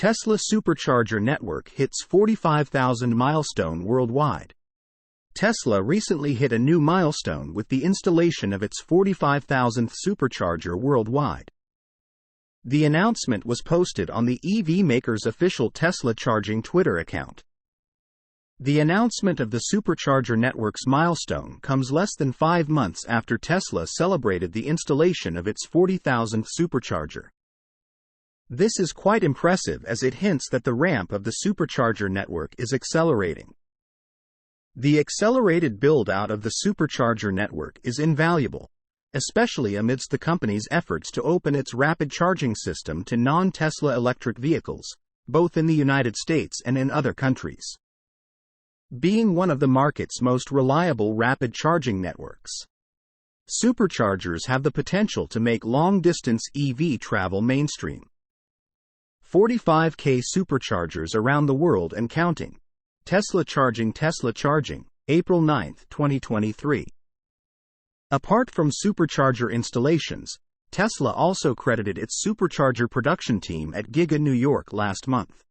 Tesla Supercharger Network hits 45,000 milestone worldwide. Tesla recently hit a new milestone with the installation of its 45,000th supercharger worldwide. The announcement was posted on the EV maker's official Tesla charging Twitter account. The announcement of the Supercharger Network's milestone comes less than 5 months after Tesla celebrated the installation of its 40,000th supercharger. This is quite impressive as it hints that the ramp of the supercharger network is accelerating. The accelerated build-out of the supercharger network is invaluable, especially amidst the company's efforts to open its rapid charging system to non-Tesla electric vehicles, both in the United States and in other countries. Being one of the market's most reliable rapid charging networks, superchargers have the potential to make long-distance EV travel mainstream. 45K superchargers around the world and counting. Tesla charging, April 9, 2023. Apart from supercharger installations, Tesla also credited its supercharger production team at Giga New York last month.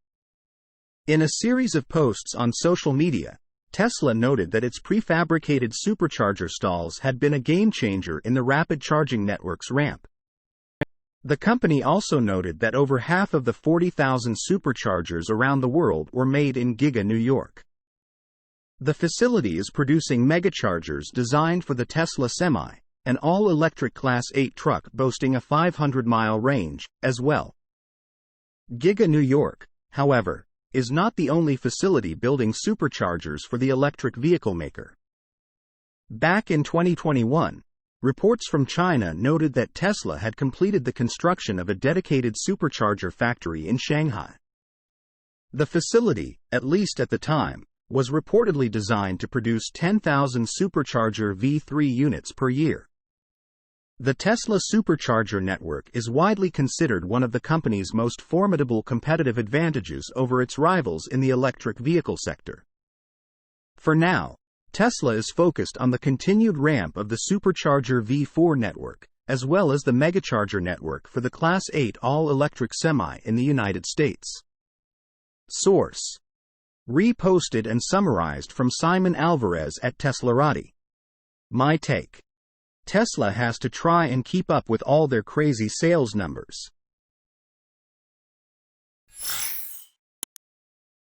In a series of posts on social media, Tesla noted that its prefabricated supercharger stalls had been a game-changer in the rapid charging network's ramp. The company also noted that over half of the 40,000 superchargers around the world were made in Giga New York. The facility is producing megachargers designed for the Tesla Semi, an all-electric Class 8 truck boasting a 500-mile range, as well. Giga New York, however, is not the only facility building superchargers for the electric vehicle maker. Back in 2021, reports from China noted that Tesla had completed the construction of a dedicated supercharger factory in Shanghai. The facility, at least at the time, was reportedly designed to produce 10,000 supercharger V3 units per year. The Tesla Supercharger Network is widely considered one of the company's most formidable competitive advantages over its rivals in the electric vehicle sector. For now, Tesla is focused on the continued ramp of the Supercharger V4 network, as well as the Megacharger network for the Class 8 all-electric Semi in the United States. Source: reposted and summarized from Simon Alvarez at Teslarati. My take: Tesla has to try and keep up with all their crazy sales numbers.